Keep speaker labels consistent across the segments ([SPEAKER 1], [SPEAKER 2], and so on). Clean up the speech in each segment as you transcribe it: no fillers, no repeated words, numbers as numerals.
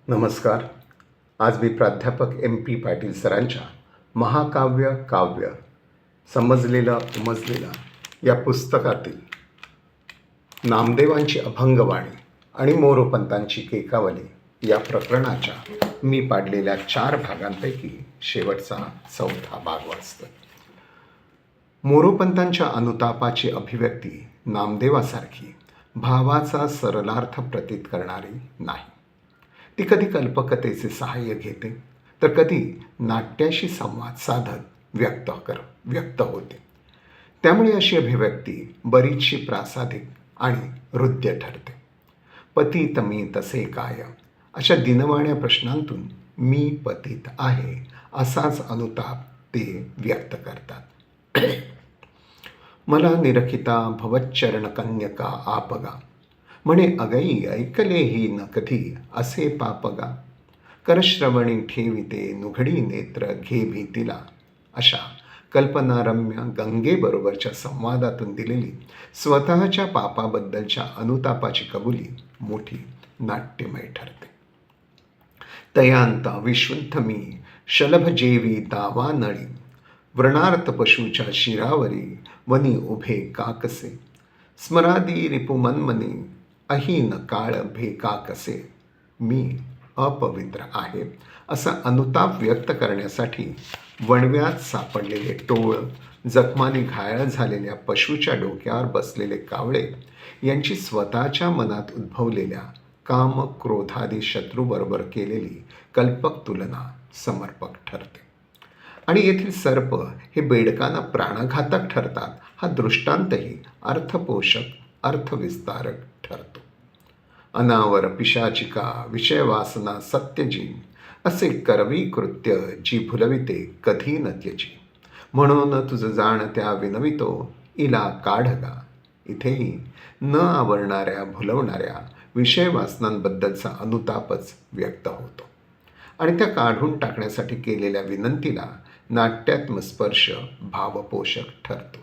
[SPEAKER 1] नमस्कार. आज मी प्राध्यापक MP पाटील सरांच्या महाकाव्य काव्य समजलेलं उमजलेलं या पुस्तकातील नामदेवांची अभंगवाणी आणि मोरोपंतांची केकावली या प्रकरणाच्या मी पाडलेल्या 4 भागांपैकी शेवटचा 4था भाग वाचतोय. मोरोपंतांच्या अनुतापाची अभिव्यक्ती नामदेवासारखी भावाचा सरलार्थ प्रतीत करणारी नाही. ती कधी कल्पकतेचे सहाय्य घेते तर कधी नाट्याशी संवाद साधत व्यक्त होते. त्यामुळे अशी अभिव्यक्ती बरीचशी प्रासादिक आणि हृद्य ठरते. पतित मी तसे काय अशा दिनवाण्या प्रश्नांतून मी पतित आहे असाच अनुताप ते व्यक्त करतात. मला निरखिता भवच्चरण कन्यका आपगा म्हणे अगई ऐकलेही न कधी असे पापगा. करश्रवणी ठेविते नुघडी नेत्र घे भीतीला. अशा कल्पनारम्य गंगेबरोबरच्या संवादातून दिलेली स्वतःच्या पापाबद्दलच्या अनुतापाची कबुली मोठी नाट्यमय ठरते. तयांत विशुद्ध मी शलभ जेवी दावा नळी. व्रणार्थ पशूच्या शिरावरी वनी उभे काकसे. स्मरादी रिपुमन्मनी अहीन काळ भेका कसे. मी अपवित्र आहे असा अनुताप व्यक्त करण्यासाठी वणव्यात सापडलेले टोळ, जखमाने घायल झालेल्या पशूच्या डोक्यावर बसलेले कावळे यांची स्वतःच्या मनात उद्भवलेल्या काम क्रोधादी शत्रूबरोबर केलेली कल्पक तुलना समर्पक ठरते. आणि येथील सर्प हे बेडकांना प्राणघातक ठरतात हा दृष्टांतही अर्थपोषक अर्थविस्तारक ठरतो. अनावर पिशाचिका विषयवासना सत्यजी असे करवी कृत्य जी भुलविते कधी न त्यजी. म्हणून तुझ जाणत्या विनवितो इला काढगा. इथेही न आवरणाऱ्या भुलवणाऱ्या विषयवासनांबद्दलचा अनुतापच व्यक्त होतो आणि त्या काढून टाकण्यासाठी केलेल्या विनंतीला नाट्यात्मस्पर्श भावपोषक ठरतो.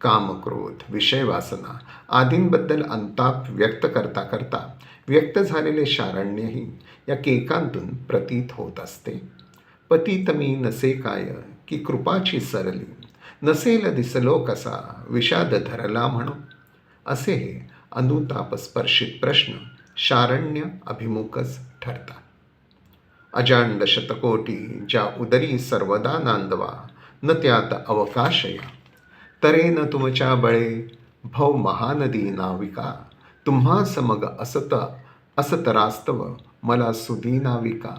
[SPEAKER 1] कामक्रोध विषयवासना आदींबद्दल अनुताप व्यक्त करता करता व्यक्त झालेले शारण्यही या केकांतून प्रतीत होत असते. पतित मी नसे काय की कृपाची सरली. नसेल दिसलो कसा विषाद धरला म्हणून. असे हे अनुतापस्पर्शित प्रश्न शारण्य अभिमुखच ठरतात. अजांड शतकोटी ज्या उदरी सर्वदा नांदवा. न त्यात अवकाशया तरेन तुमच्या बळे भव महानदी नाविका. तुम्हा समग असतरास्तव मला सुदी नाविका.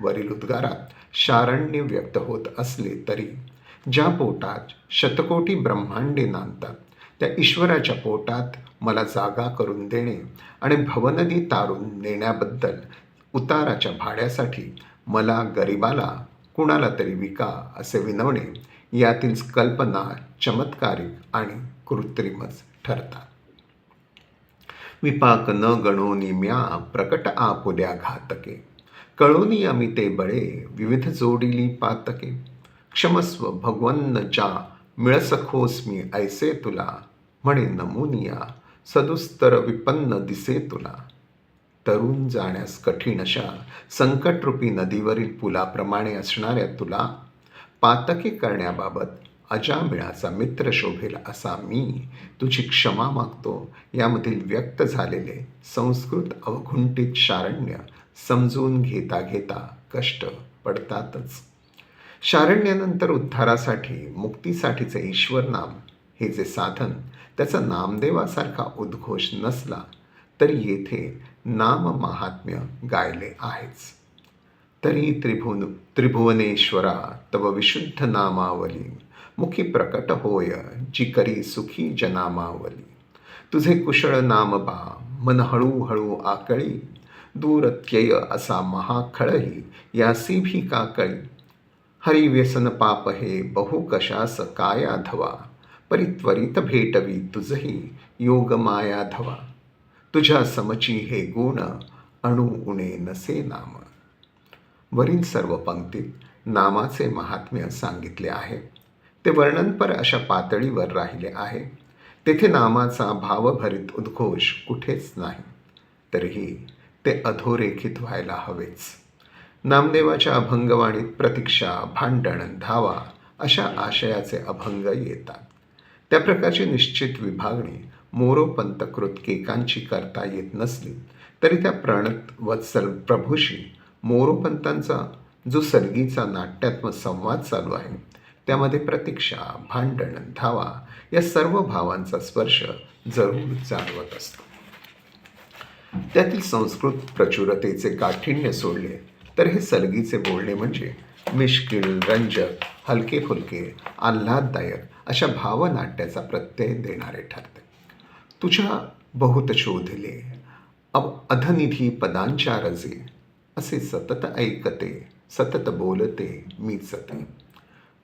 [SPEAKER 1] वरील उद्गारात शारण्य व्यक्त होत असले तरी ज्या पोटात शतकोटी ब्रह्मांडे नांदतात त्या ईश्वराच्या पोटात मला जागा करून देणे आणि भवनदी तारून नेण्याबद्दल उताराच्या भाड्यासाठी मला गरिबाला कुणाला तरी विका असे विनवणे यातील कल्पना चमत्कारिक आणि कृत्रिमच ठरतात. विपाक न गणोनी म्या प्रकट आपुल्या घातके. कळोनी अमिते बळे विविध जोडिली पातके. क्षमस्व भगवन्न जा मिळसखोस्मी ऐसे तुला. म्हणे नमुनिया सदुस्तर विपन्न दिसे तुला. तरुण जाण्यास कठीण अशा संकटरूपी नदीवरील पुलाप्रमाणे असणाऱ्या तुला पातके करण्याबाबत अजामिळाचा मित्र शोभेल असा मी तुझी क्षमा मागतो. यामधील व्यक्त झालेले संस्कृत अवघुंठित शारण्य समजून घेता घेता कष्ट पडतातच. शारण्यानंतर उद्धारासाठी मुक्तीसाठीचे ईश्वर नाम हे जे साधन त्याचा नामदेवासारखा उद्घोष नसला तरी येथे नाम महात्म्य गायले आहेच. तरी त्रिभुवनेश्वरा तव विशुद्ध नामावली. मुखी प्रकट होय जी करी सुखी जनामावली. तुझे कुशळ नाम बा मन हळूहळू आकळी. दूर त्यय असा महाखळही यासी भी काकळी. हरिव्यसन पाप हे बहु कशास काया धवा. परित्वरित भेटवी तुझही योग माया धवा. तुझ्या समची हे गुण अणु उणे नसे नाम. वरील सर्व पंक्तीत नामाचे महात्म्य सांगितले आहे. ते वर्णनपर अशा पातळीवर राहिले आहे. तेथे नामाचा भावभरित उद्घोष कुठेच नाही. तरीही ते अधोरेखित व्हायला हवेच. नामदेवाच्या अभंगवाणीत प्रतीक्षा, भांडण, धावा अशा आशयाचे अभंग येतात. त्या प्रकारची निश्चित विभागणी मोरोपंतकृत केकांची करता येत नसली तरी त्या प्रणत वत्सल प्रभूशी मोरोपंतांचा जो सलगीचा नाट्यात्मक संवाद चालू आहे त्यामध्ये प्रतीक्षा, भांडण, धावा या सर्व भावांचा स्पर्श जरूर जाणवत असतो. त्यातील संस्कृत प्रचुरतेचे काठिण्य सोडले तर हे सलगीचे बोलणे म्हणजे मिश्किल, रंजक, हलके फुलके, आल्हाददायक अशा भावनाट्याचा प्रत्यय देणारे ठरते. तुझ्या बहुत शोधले अधनिधी पदांच्या रजे, असे सतत ऐकते, सतत बोलते मीच ते.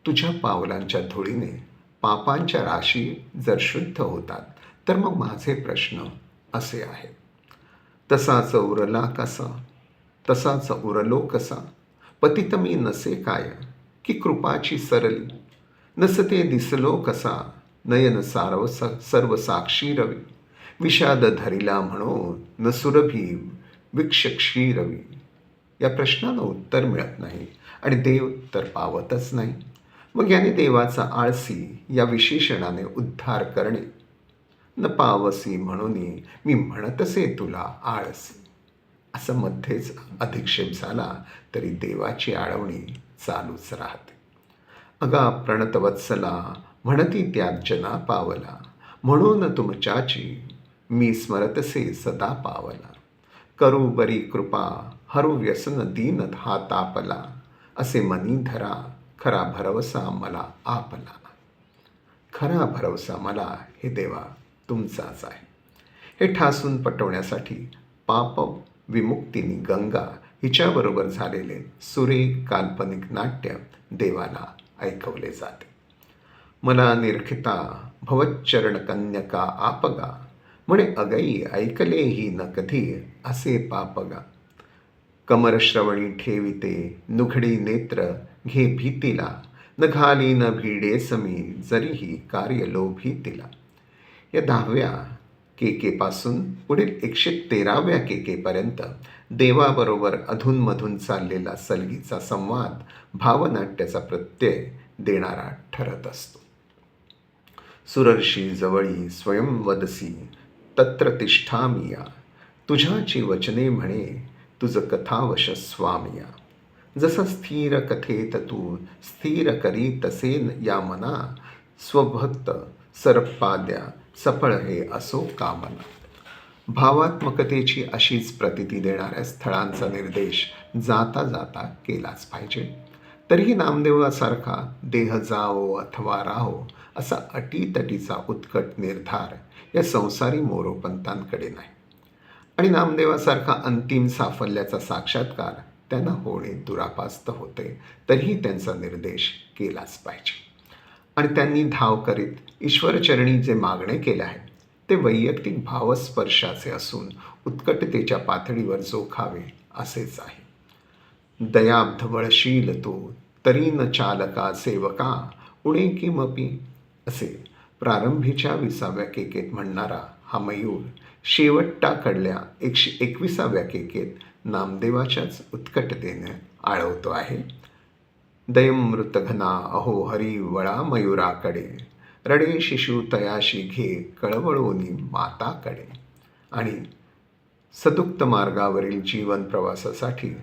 [SPEAKER 1] तुझ्या पावलांच्या धुळीने पापांच्या राशी जर शुद्ध होतात तर मग माझे प्रश्न असे आहेत. तसाच उरला कसा, तसाच उरलो कसा, पतित मी नसे काय, की कृपाची सरली, नसते दिसलो कसा, नयन सर्व साक्षी रवी, विषाद धरिला म्हणो न सुरभी विक्षक्षी रवी. या प्रश्नाला उत्तर मिळत नाही आणि देव तर पावतच नाही. मग याने देवाचा आळसी या विशेषणाने उद्धार करणे. न पावसी म्हणून मी म्हणतसे तुला आळसी, असं मध्येच अधिक्षेप झाला तरी देवाची आळवणी चालूच राहते. अगा प्रणतवत्सला म्हणती त्यात जना पावला, म्हणून तुमच्याची मी स्मरतसे सदा पावला. करू बरी कृपा हरू व्यसन दीन हा तापला, असे मनी धरा खरा भरवसा मला आपला. खरा भरवसा मला हे देवा तुमचाच आहे. हे ठासून पटवण्यासाठी पाप विमुक्तीनी गंगा हिच्याबरोबर झालेले सुरेख काल्पनिक नाट्य देवाला ऐकवले जाते. मला निरखिता भवच्चरण कन्यका आपगा, म्हणे अगई ऐकलेही न कधी असे पापगा. कमरश्रवणी ठेविते नुघडी नेत्र घे भीतीला, न घाली न भिडेस मी जरीही कार्य लोभीतीला. या 10व्या केकेपासून पुढील 113व्या केकेपर्यंत देवाबरोबर अधूनमधून चाललेला सलगीचा संवाद भावनाट्याचा प्रत्यय देणारा ठरत असतो. सुरर्षी जवळी स्वयं वदसी तत्र तिष्ठामिया, तुझ्याची वचने म्हणे तुझ कथावश स्वामिया. जसा स्थिर कथेत तू स्थिर करी तसे या मना, स्वभक्त सरपाद्या सफळ हे असो कामना. भावात्मकतेची अशीच प्रतीती देणाऱ्या स्थळांचा निर्देश जाता जाता केलाच पाहिजे. तरीही नामदेवासारखा देह जावो अथवा राहो असा अटीतटीचा उत्कट निर्धार या संसारी मोरोपंतांकडे नाही. आणि नामदेवासारखा अंतिम साफल्याचा साक्षात्कार त्यांना होणे दुरापास्त होते, तरीही त्यांचा निर्देश केलाच पाहिजे. आणि त्यांनी धाव करीत ईश्वरचरणी जे मागणे केले आहे ते वैयक्तिक भावस्पर्शाचे असून उत्कटतेच्या पातळीवर जोखावे असेच आहे. दयाब्धवळशील तो तरी न चालका सेवका, उणे किमपी, असे प्रारंभीच्या 20व्या केकेत म्हणणारा हा मयूर शेवटाकडल्या 121व्या केकेत नामदेवाच्याच उत्कटतेने आळवतो आहे. दयमृत घना अहो हरी वळा मयूराकडे, रडे शिशु तयाशी घे कळवळोनी माताकडे. आणि सदुक्त मार्गावरील जीवन प्रवासासाठी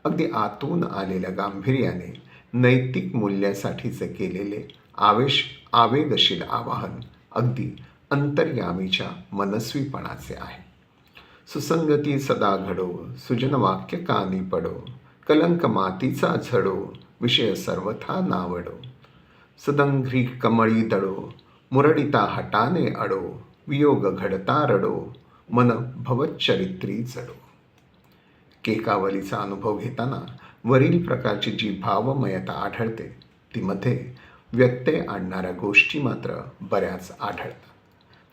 [SPEAKER 1] अगदी आतून आलेल्या गांभीर्याने नैतिक मूल्यासाठीचे केलेले आवेगशील आवाहन अगदी अंतर्यामीच्या मनस्वीपणाचे आहे. सुसंगती सदा घडो, सुजन वाक्य कानी पडो, कलंक मातीचा झडो, विषय सर्वथा नावडो. सदंघ्री कमळी दडो, मुरडिता हटाने अडो, वियोग घडता रडो, मन भवच्चरित्री जडो. केकावलीचा अनुभव घेताना वरील प्रकारची जी भावमयता आढळते ती मध्ये व्यत्यय आणणाऱ्या गोष्टी मात्र बऱ्याच आढळतात.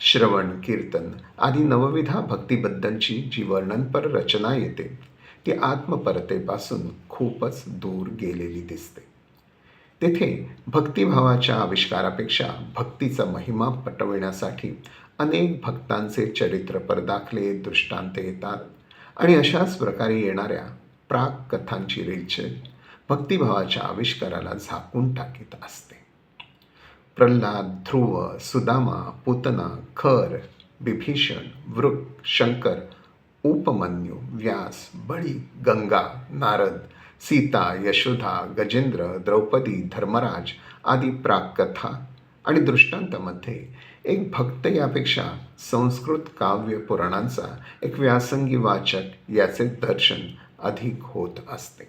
[SPEAKER 1] श्रवण, कीर्तन आदी नवविधा भक्तीबद्दलची जी वर्णनपर रचना येते ती आत्मपरतेपासून खूपच दूर गेलेली दिसते. तेथे भक्तिभावाच्या आविष्कारापेक्षा भक्तीचा महिमा पटविण्यासाठी अनेक भक्तांचे चरित्रपर दाखले, दृष्टांत येतात आणि अशाच प्रकारे येणाऱ्या प्राक कथांची रेलचेल भक्तिभावाच्या आविष्काराला झाकून टाकीत असते. प्रल्हाद, ध्रुव, सुदामा, पूतना, खर, बिभीषण, वृक, शंकर, उपमन्यू, व्यास, बळी, गंगा, नारद, सीता, यशोदा, गजेंद्र, द्रौपदी, धर्मराज आदी प्राककथा आणि दृष्टांतामध्ये एक भक्त यापेक्षा संस्कृत काव्य पुराणांचा एक व्यासंगी वाचक याचे दर्शन अधिक होत असते.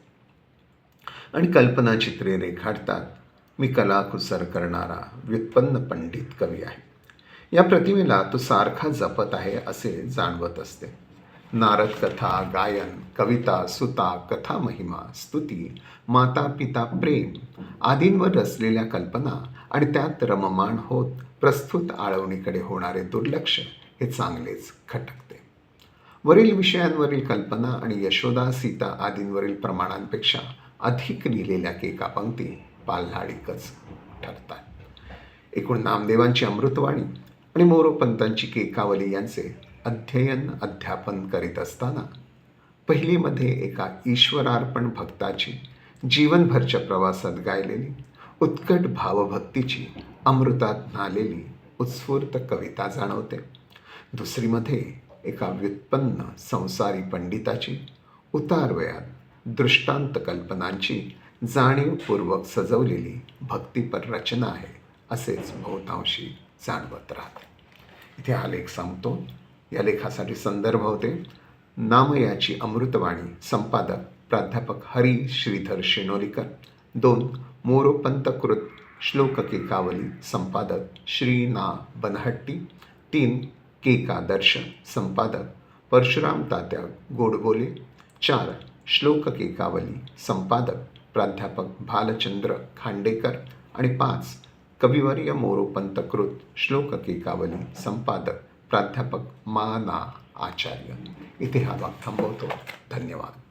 [SPEAKER 1] आणि कल्पनाचित्रे रेखाटतात मी कलाकुसर करणारा व्युत्पन्न पंडित कवी आहे. या प्रतिमेला तो सारखा जपत आहे असे जाणवत असते. नारद कथा, गायन, कविता, सुता, कथा महिमा, स्तुती, माता पिता प्रेम आदींवर रचलेल्या कल्पना आणि त्यात रममाण होत प्रस्तुत आळवणीकडे होणारे दुर्लक्ष हे चांगलेच खटकते. वरील विषयांवरील कल्पना आणि यशोदा, सीता आदींवरील प्रमाणांपेक्षा अधिक लिहिलेल्या केका पंक्ती पाल्हाळिकच ठरतात. एकूण नामदेवांची अमृतवाणी आणि मोरोपंतांची केकावली यांचे अध्ययन अध्यापन करीत असताना पहिलीमध्ये एका ईश्वरार्पण भक्ताची जीवनभरच्या प्रवासात गायलेली उत्कट भावभक्तीची अमृतात न्हालेली उत्स्फूर्त कविता जाणवते. दुसरीमध्ये एका व्युत्पन्न संसारी पंडिताची उतारवयात दृष्टांत कल्पनांची जाणीवपूर्वक सजवलेली भक्तिपर रचना आहे असेच बहुतांशी जाणवत राहते. इथे हा लेख संपतो. या लेखासाठी संदर्भ होते नामयाची अमृतवाणी, संपादक प्राध्यापक हरी श्रीधर शेनोलीकर. 2 मोरोपंतकृत श्लोक केकावली, संपादक श्री ना बनहट्टी. 3 केकादर्श, संपादक परशुराम तात्या गोडबोले. 4 श्लोक केकावली, संपादक प्राध्यापक भालचंद्र खांडेकर. आणि 5 कविवर्य मोरोपंतकृत श्लोक केकावली, संपादक प्राध्यापक मा ना आचार्य. इथे हा भाग थांबवतो. धन्यवाद.